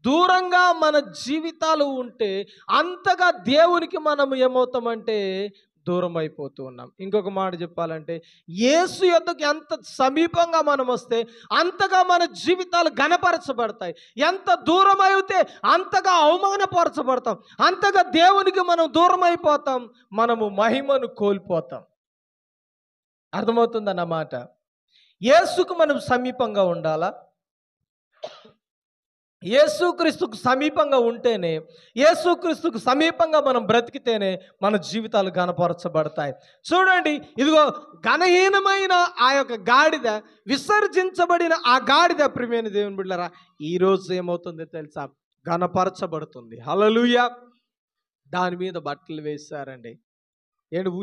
దూరంగా మన జీవితాలు ఉంటే అంతగా దేవునికి మనం ఏమవుతామంటే దూరం అయిపోతూ ఉన్నాం. ఇంకొక మాట చెప్పాలంటే యేసు యొద్దకు ఎంత సమీపంగా మనం వస్తే అంతగా మన జీవితాలు ఘనపరచబడతాయి. ఎంత దూరం అయితే అంతగా అవమానపరచబడతాం. అంతగా దేవునికి మనం దూరం అయిపోతాం. మనము మహిమను కోల్పోతాం. అర్థమవుతుందన్నమాట. యేసుకు మనం సమీపంగా ఉండాలా? యేసుక్రీస్తుకు సమీపంగా ఉంటేనే, యేసుక్రీస్తుకు సమీపంగా మనం బ్రతికితేనే మన జీవితాలు ఘనపరచబడతాయి. చూడండి, ఇదిగో ఘనహీనమైన ఆ యొక్క గాడిద, విసర్జించబడిన ఆ గాడిద ప్రియమైన దేవుని బిడ్డలారా ఈరోజు ఏమవుతుందో తెలుసా? ఘనపరచబడుతుంది. హల్లెలూయా. దాని మీద బట్టలు వేశారండి.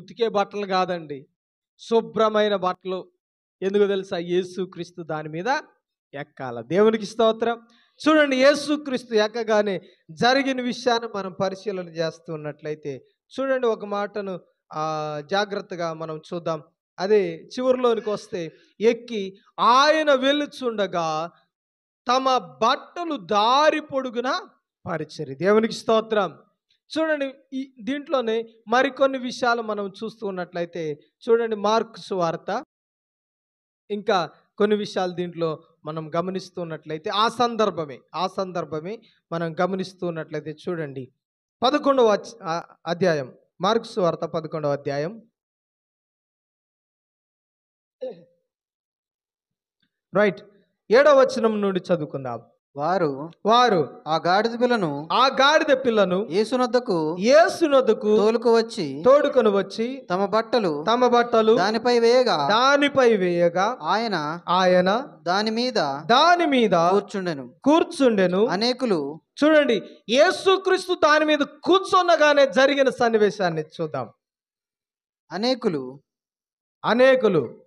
ఉతికే బట్టలు కాదండి, శుభ్రమైన బట్టలు. ఎందుకు తెలుసా? యేసుక్రీస్తు దాని మీద ఎక్కాల. దేవునికి స్తోత్రం. చూడండి, యేసుక్రీస్తు ఎక్కగానే జరిగిన విషయాన్ని మనం పరిశీలన చేస్తున్నట్లయితే చూడండి, ఒక మాటను జాగ్రత్తగా మనం చూద్దాం. అదే చివరిలోనికి వస్తే, ఎక్కి ఆయన వెళ్ళుచుండగా తమ బట్టలు దారి పొడుగున పరిచిరి. దేవునికి స్తోత్రం. చూడండి, దీంట్లోనే మరికొన్ని విషయాలు మనం చూస్తూ ఉన్నట్లయితే చూడండి, మార్కు సువార్త ఇంకా కొన్ని విషయాలు దీంట్లో మనం గమనిస్తున్నట్లయితే ఆ సందర్భమే మనం గమనిస్తున్నట్లయితే చూడండి, 11వ అధ్యాయం, మార్కు సువార్త 11వ అధ్యాయం, రైట్, 7వ వచనం నుండి చదువుకుందాం. వారు ఆ గాడిద పిల్లను యేసునొద్దకు తోడుకొని వచ్చి తమ బట్టలు దానిపై వేయగా ఆయన దాని మీద కూర్చుండెను. అనేకులు, చూడండి, యేసుక్రీస్తు దాని మీద కూర్చున్నగానే జరిగిన సన్నివేశాన్ని చూద్దాం. అనేకులు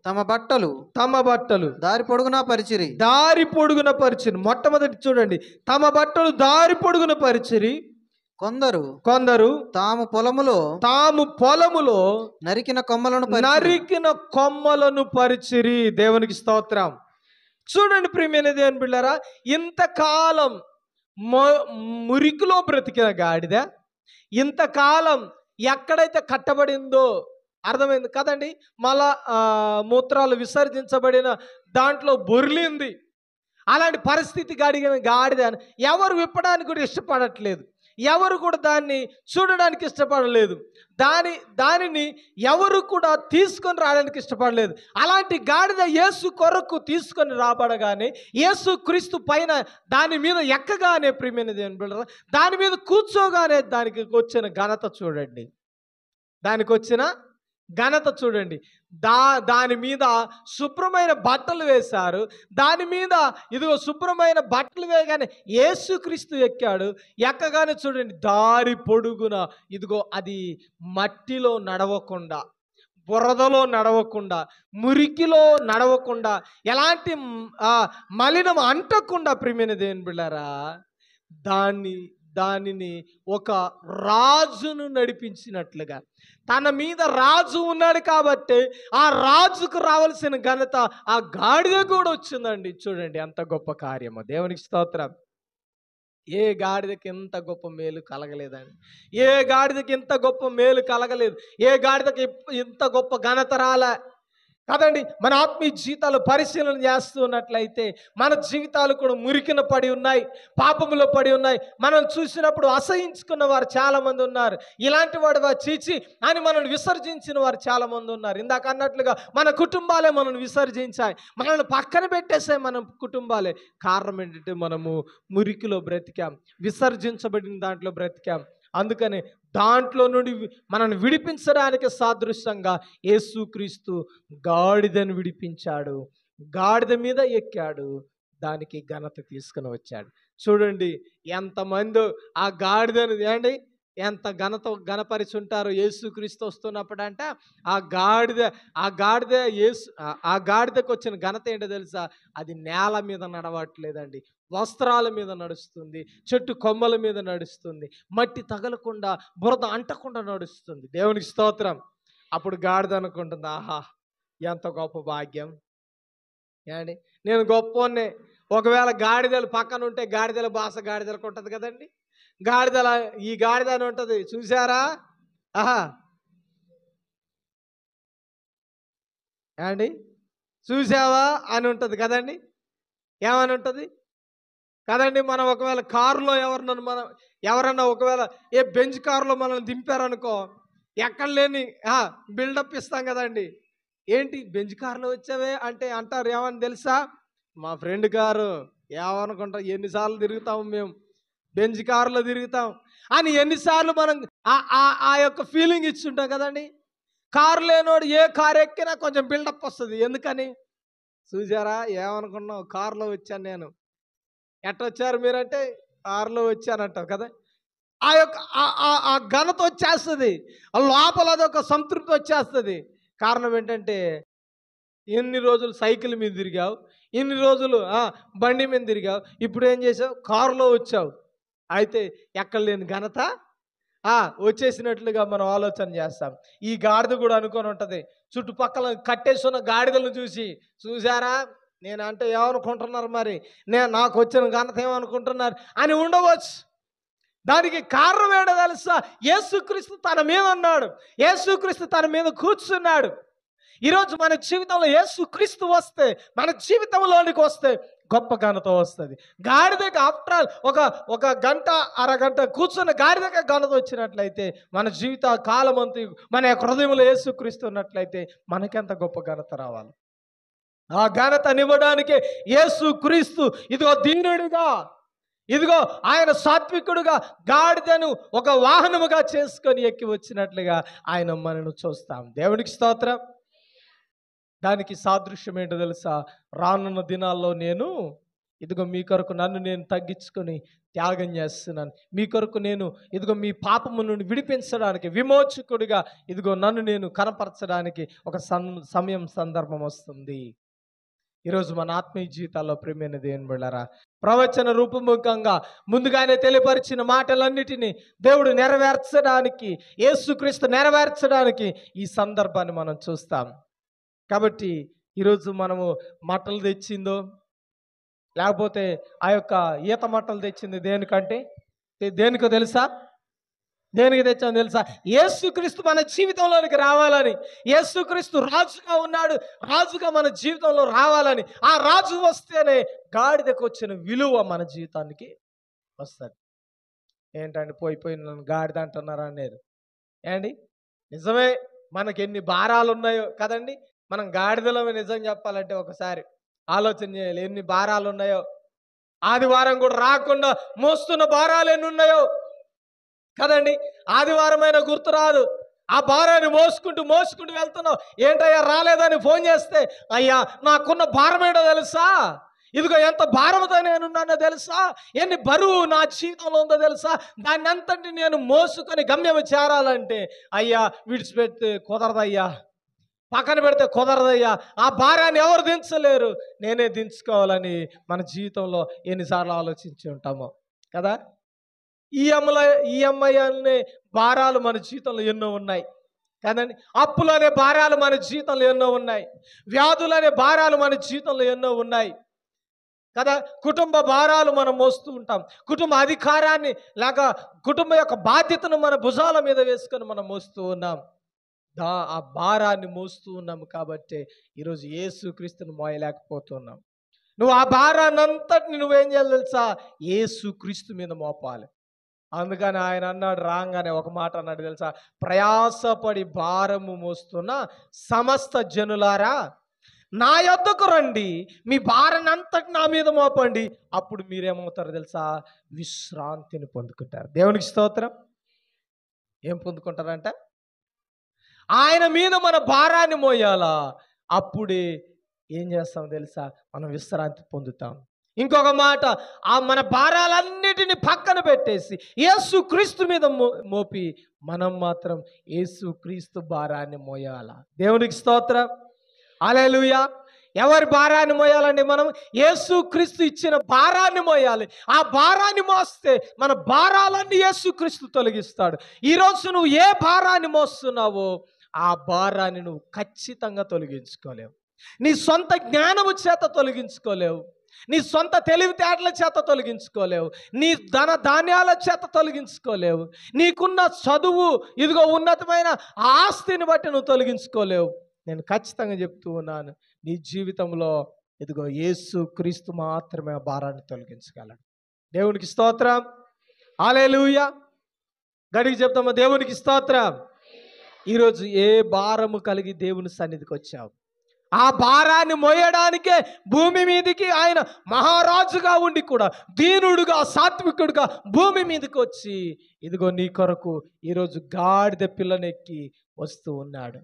తమ బట్టలు దారి పొడుగున పరిచిరి. మొట్టమొదటి చూడండి, తమ బట్టలు దారి పొడుగున పరిచిరి. కొందరు తాము పొలములో నరికిన కొమ్మలను పరిచిరి. దేవునికి స్తోత్రం. చూడండి ప్రియమైన దేవుని బిడ్డలారా, ఇంతకాలం మురికిలో బ్రతికిన గాడిద ఇంతకాలం ఎక్కడైతే కట్టబడిందో అర్థమైంది కదండి. మళ్ళా మూత్రాలు విసర్జించబడిన దాంట్లో బొర్లింది. అలాంటి పరిస్థితి గడిగిన గాడిద ఎవరు విప్పడానికి కూడా ఇష్టపడట్లేదు. ఎవరు కూడా దాన్ని చూడడానికి ఇష్టపడలేదు. దానిని ఎవరు కూడా తీసుకొని రావడానికి ఇష్టపడలేదు. అలాంటి గాడిద యేసు కొరకు తీసుకొని రాబడగానే, యేసు క్రీస్తు పైన దాని మీద ఎక్కగానే ప్రియమైన దేవుని బిడ్డలారా, దాని మీద కూర్చోగానే దానికి వచ్చిన ఘనత చూడండి. దాని మీద శుభ్రమైన బట్టలు వేశారు. దాని మీద ఇదిగో శుభ్రమైన బట్టలు వేయగానే యేసుక్రీస్తు ఎక్కగానే చూడండి, దారి పొడుగున ఇదిగో అది మట్టిలో నడవకుండా, బురదలో నడవకుండా, మురికిలో నడవకుండా, ఎలాంటి మలినం అంటకుండా ప్రియమైన దేవుని బిడ్డలారా దానిని ఒక రాజును నడిపించినట్లుగా, తన మీద రాజు ఉన్నాడు కాబట్టి ఆ రాజుకు రావాల్సిన ఘనత ఆ గాడిద కూడా వచ్చిందండి. చూడండి ఎంత గొప్ప కార్యమో. దేవునికి స్తోత్రం. ఏ గాడిదకి ఇంత గొప్ప మేలు కలగలేదండి. ఏ గాడిదకి ఇంత గొప్ప మేలు కలగలేదు. ఏ గాడిదకి ఇంత గొప్ప ఘనత రాలే కదండి. మన ఆత్మీయ జీవితాలు పరిశీలన చేస్తున్నట్లయితే మన జీవితాలు కూడా మురికిన పడి ఉన్నాయి, పాపములో పడి ఉన్నాయి. మనం చూసినప్పుడు అసహించుకున్న వారు చాలా మంది ఉన్నారు. ఇలాంటి వాడు చీచి అని మనల్ని విసర్జించిన వారు చాలా మంది ఉన్నారు. ఇందాక అన్నట్లుగా మన కుటుంబాలే మనల్ని విసర్జించాయి, మనల్ని పక్కన పెట్టేసాయి మన కుటుంబాలే. కారణం ఏంటంటే మనము మురికిలో బ్రతికాం, విసర్జించబడిన దాంట్లో బ్రతికాం. అందుకని దాంట్లో నుండి మనల్ని విడిపించడానికి సాదృశ్యంగా యేసుక్రీస్తు గాడిదను విడిపించాడు, గాడిద మీద ఎక్కాడు, దానికి ఘనత తీసుకుని వచ్చాడు. చూడండి ఎంతమంది ఆ గాడిదను ఎంత గణపరిచుంటారు యేసుక్రీస్తు వస్తున్నప్పుడంట. ఆ గాడిద ఆ గాడిదకు వచ్చిన ఘనత ఏంటో తెలుసా? అది నేల మీద నడవట్లేదండి, వస్త్రాల మీద నడుస్తుంది, చెట్టు కొమ్మల మీద నడుస్తుంది, మట్టి తగలకుండా బురద అంటకుండా నడుస్తుంది. దేవునికి స్తోత్రం. అప్పుడు గాడిద అనుకుంటుంది, ఆహా ఎంత గొప్ప భాగ్యం. ఏమండి, నేను గొప్పనే. ఒకవేళ గాడిదలు పక్కన ఉంటే గాడిదల భాష గాడిదలకు ఉంటుంది కదండి. ఈ గాడిద అని ఉంటుంది, చూసారా? ఆహా ఏమండి, చూసావా అని ఉంటుంది కదండి. ఏమని ఉంటుంది కదండి. మనం ఒకవేళ కారులో ఎవరన్నా ఒకవేళ బెంజ్ కారులో మనల్ని దింపారనుకో, ఎక్కడ లేని బిల్డప్ ఇస్తాం కదండి. ఏంటి బెంజ్ కారులో వచ్చావే అంటే అంటారు ఏమని తెలుసా? మా ఫ్రెండ్ కారు. ఏమనుకుంటాం, ఎన్నిసార్లు తిరుగుతాము మేము, బెంజ్ కారులో తిరుగుతాం అని ఎన్నిసార్లు మనం ఆ యొక్క ఫీలింగ్ ఇచ్చుంటాం కదండి. కారు లేనోడు ఏ కారు ఎక్కినా కొంచెం బిల్డప్ వస్తుంది. ఎందుకని? చూసారా, ఏమనుకున్నావు, కారులో వచ్చాను నేను. ఎట్టొచ్చారు మీరంటే కారులో వచ్చానంటావు కదా. ఆ యొక్క ఆ ఘనత వచ్చేస్తుంది, లోపల అదొక సంతృప్తి వచ్చేస్తుంది. కారణం ఏంటంటే, ఎన్ని రోజులు సైకిల్ మీద తిరిగావు, ఇన్ని రోజులు బండి మీద తిరిగావు, ఇప్పుడు ఏం చేసావు, కారులో వచ్చావు. అయితే ఎక్కడ లేని ఘనత వచ్చేసినట్లుగా మనం ఆలోచన చేస్తాం. ఈ గాడిద కూడా అనుకొని ఉంటుంది, చుట్టుపక్కల కట్టేస్తున్న గాడిదలను చూసారా, నేను అంటే ఏమనుకుంటున్నారు మరి, నాకు వచ్చిన ఘనత ఏమనుకుంటున్నారు అని ఉండవచ్చు. దానికి కారణం ఏంటో తెలుసా? యేసుక్రీస్తు తన మీద ఉన్నాడు, యేసుక్రీస్తు తన మీద కూర్చున్నాడు. ఈరోజు మన జీవితంలో యేసుక్రీస్తు వస్తే, మన జీవితంలోనికి వస్తే గొప్ప ఘనత వస్తుంది. గాడిదకి ఆఫ్టర్ ఆల్ ఒక గంట అరగంట కూర్చున్న గాడిదకి ఘనత వచ్చినట్లయితే, మన జీవిత కాలం అంతా మన యొక్క హృదయంలో యేసుక్రీస్తు ఉన్నట్లయితే మనకెంత గొప్ప ఘనత రావాలి. ఆ ఘనతనివ్వడానికి యేసుక్రీస్తు ఇదిగో దీనుడిగా, ఇదిగో ఆయన సాత్వికుడుగా గాడిదను ఒక వాహనముగా చేసుకొని ఎక్కి వచ్చినట్లుగా ఆయన మనను చూస్తాం. దేవునికి స్తోత్రం. దానికి సాదృశ్యం ఏంటో తెలుసా? రానున్న దినాల్లో నేను ఇదిగో మీ కొరకు నన్ను నేను తగ్గించుకొని త్యాగం చేస్తున్నాను, మీ కొరకు నేను ఇదిగో మీ పాపము నుండి విడిపించడానికి విమోచకుడిగా ఇదిగో నన్ను నేను కనపరచడానికి ఒక సమయం సందర్భం వస్తుంది. ఈరోజు మన ఆత్మీయ జీవితాల్లో ప్రియమైన దేవుని బిడ్డలారా, ప్రవచన రూపముఖంగా ముందుగానే తెలియపరిచిన మాటలన్నిటినీ దేవుడు నెరవేర్చడానికి, యేసుక్రీస్తు నెరవేర్చడానికి ఈ సందర్భాన్ని మనం చూస్తాం. కాబట్టి ఈరోజు మనము మట్టలు తెచ్చిందో, లేకపోతే ఆ యొక్క ఈత మట్టలు తెచ్చింది దేనికో తెలుసా? దేనికి తెచ్చామో తెలుసా? యేసుక్రీస్తు మన జీవితంలోనికి రావాలని. యేసుక్రీస్తు రాజుగా ఉన్నాడు, రాజుగా మన జీవితంలో రావాలని. ఆ రాజు వస్తేనే గాడిదకు వచ్చిన విలువ మన జీవితానికి వస్తుంది. ఏంటండి పోయి నన్ను గాడిద అంటున్నారా అనేది? ఏండి, నిజమే, మనకి ఎన్ని భారాలు ఉన్నాయో కదండి. మనం గాడిదలో నిజం చెప్పాలంటే ఒకసారి ఆలోచన చేయాలి, ఎన్ని భారాలు ఉన్నాయో. ఆదివారం కూడా రాకుండా మోస్తున్న భారాలు ఎన్ని ఉన్నాయో కదండి. ఆదివారమైన గుర్తు రాదు, ఆ భారాన్ని మోసుకుంటూ వెళ్తున్నావు. ఏంటయ్యా రాలేదని ఫోన్ చేస్తే, అయ్యా నాకున్న భారం ఏంటో తెలుసా, ఇదిగో ఎంత భారంతో నేనున్నానో తెలుసా, ఎన్ని బరువు నా జీవితంలో ఉందో తెలుసా, దాన్ని అంతటి నేను మోసుకొని గమ్యం చేరాలంటే అయ్యా విడిచిపెడితే కుదరదయ్యా, పక్కన పెడితే కుదరదయ్యా, ఆ భారాన్ని ఎవరు దించలేరు, నేనే దించుకోవాలని మన జీవితంలో ఎన్నిసార్లు ఆలోచించి ఉంటామో కదా. ఈఎంఐ అనే భారాలు మన జీవితంలో ఎన్నో ఉన్నాయి కదండి. అప్పులు అనే భారాలు మన జీవితంలో ఎన్నో ఉన్నాయి, వ్యాధులు అనే భారాలు మన జీవితంలో ఎన్నో ఉన్నాయి కదా. కుటుంబ భారాలు మనం మోస్తూ ఉంటాం, కుటుంబ అధికారాన్ని లేక కుటుంబం యొక్క బాధ్యతను మన భుజాల మీద వేసుకొని మనం మోస్తూ ఉన్నాం. ఆ భారాన్ని మోస్తూ ఉన్నాము కాబట్టి ఈరోజు యేసుక్రీస్తుని మోయలేకపోతున్నాం. నువ్వు ఆ భారాన్ని అంతటిని నువ్వేం చేయాలి తెలుసా? యేసుక్రీస్తు మీద మోపాలి. అందుకని ఆయన అన్నాడు, రాగానే ఒక మాట అన్నాడు తెలుసా? ప్రయాసపడి భారము మోస్తున్న సమస్త జనులారా నా యొద్దకు రండి, మీ భారాన్ని అంతటి నా మీద మోపండి, అప్పుడు మీరేమవుతారు తెలుసా? విశ్రాంతిని పొందుకుంటారు. దేవునికి స్తోత్రం. ఏం పొందుకుంటారంట? ఆయన మీద మన భారాన్ని మోయాలా, అప్పుడే ఏం చేస్తాం తెలుసా? మనం విశ్రాంతి పొందుతాం. ఇంకొక మాట, ఆ మన భారాలన్నిటిని పక్కన పెట్టేసి యేసు క్రీస్తు మీద మోపి మనం మాత్రం యేసు క్రీస్తు భారాన్ని మోయాల. దేవునికి స్తోత్రం. హల్లెలూయా. ఎవరి భారాన్ని మోయాలండి? మనం యేసు క్రీస్తు ఇచ్చిన భారాన్ని మోయాలి. ఆ భారాన్ని మోస్తే మన భారాలన్నీ యేసు క్రీస్తు తొలగిస్తాడు. ఈరోజు నువ్వు ఏ భారాన్ని మోస్తున్నావో ఆ భారాన్ని నువ్వు ఖచ్చితంగా తొలగించుకోలేవు. నీ సొంత జ్ఞానము చేత తొలగించుకోలేవు, నీ సొంత తెలివితేటల చేత తొలగించుకోలేవు, నీ ధన ధాన్యాల చేత తొలగించుకోలేవు, నీకున్న చదువు, ఇదిగో ఉన్నతమైన ఆస్తిని బట్టి నువ్వు తొలగించుకోలేవు. నేను ఖచ్చితంగా చెప్తూ ఉన్నాను, నీ జీవితంలో ఇదిగో యేసు క్రీస్తు మాత్రమే ఆ భారాన్ని తొలగించగలడు. దేవునికి స్తోత్రం. హల్లెలూయా. గడికి చెప్తామా? దేవునికి స్తోత్రం. ఈరోజు ఏ భారము కలిగి దేవుని సన్నిధికి వచ్చావు? ఆ భారాన్ని మోయడానికే భూమి మీదకి ఆయన మహారాజుగా ఉండి కూడా దీనుడుగా, సాత్వికుడుగా భూమి మీదకి వచ్చి ఇదిగో నీ కొరకు ఈరోజు గాడిద పిల్లనెక్కి వస్తూ ఉన్నాడు.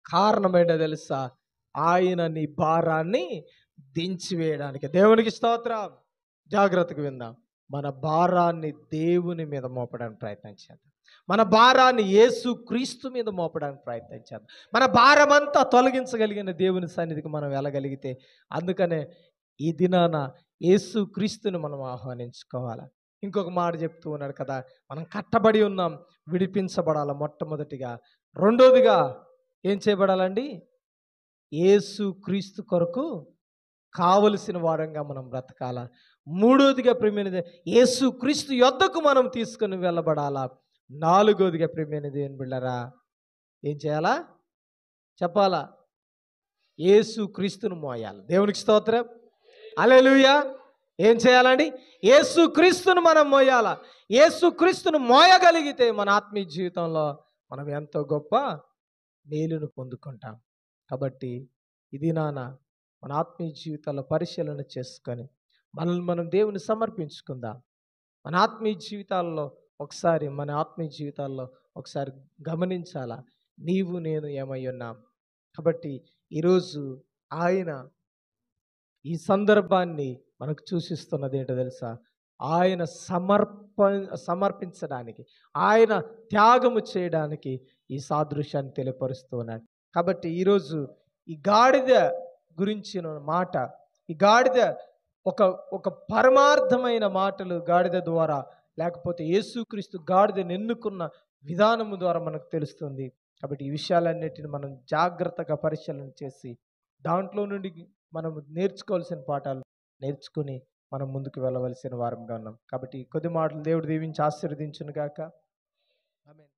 కారణం ఏంటో తెలుసా? ఆయన నీ భారాన్ని దించివేయడానికి. దేవునికి స్తోత్రం. జాగ్రత్తగా విందాం. మన భారాన్ని దేవుని మీద మోపడానికి ప్రయత్నం చేద్దాం. మన భారాన్ని యేసు క్రీస్తు మీద మోపడానికి ప్రయత్నం చేద్దాం. మన భారం అంతా తొలగించగలిగిన దేవుని సన్నిధికి మనం వెళ్ళగలిగితే, అందుకనే ఈ దినాన యేసు క్రీస్తుని మనం ఆహ్వానించుకోవాలి. ఇంకొక మాట చెప్తూ ఉన్నాడు కదా, మనం కట్టబడి ఉన్నాం, విడిపించబడాలి మొట్టమొదటిగా. రెండోదిగా ఏం చేయబడాలండి? యేసు క్రీస్తు కొరకు కావలసిన వారంగా మనం బ్రతకాల. మూడోదిగా ప్రియమైనది, యేసు క్రీస్తు యొద్దకు మనం తీసుకుని వెళ్ళబడాలా. నాలుగోదిగా ప్రియమైనది ఏం బిళ్ళరా, ఏం చేయాలా? చెప్పాలా? యేసు క్రీస్తును మోయాలి. దేవునికి స్తోత్రం. హల్లెలూయా. ఏం చేయాలండి? యేసు క్రీస్తును మనం మోయాల. యేసు క్రీస్తును మోయగలిగితే మన ఆత్మీయ జీవితంలో మనం ఎంతో గొప్ప మేలును పొందుకుంటాం. కాబట్టి ఇది మన ఆత్మీయ జీవితాల్లో పరిశీలన చేసుకొని మనల్ని మనం దేవుని సమర్పించుకుందాం. మన ఆత్మీయ జీవితాల్లో ఒకసారి గమనించాలా, నీవు నేను ఏమై ఉన్నాం. కాబట్టి ఈరోజు ఆయన ఈ సందర్భాన్ని మనకు సూచిస్తున్నది ఏంటో తెలుసా? ఆయన సమర్పించడానికి, ఆయన త్యాగము చేయడానికి ఈ సాదృశ్యాన్ని తెలియపరుస్తూ ఉన్నాడు. కాబట్టి ఈరోజు ఈ గాడిద గురించిన మాట, ఈ గాడిద ఒక పరమార్థమైన మాటలు గాడిద ద్వారా, లేకపోతే యేసుక్రీస్తు గాడిదను ఎన్నుకున్న విధానము ద్వారా మనకు తెలుస్తుంది. కాబట్టి ఈ విషయాలన్నిటిని మనం జాగ్రత్తగా పరిశీలన చేసి దాంట్లో నుండి మనం నేర్చుకోవాల్సిన పాఠాలు నేర్చుకుని మనం ముందుకు వెళ్ళవలసిన వారంగా ఉన్నాం. కాబట్టి కొద్ది మాటలు దేవుడు దీవించి ఆశీర్వదించును గాక. ఆమేన్.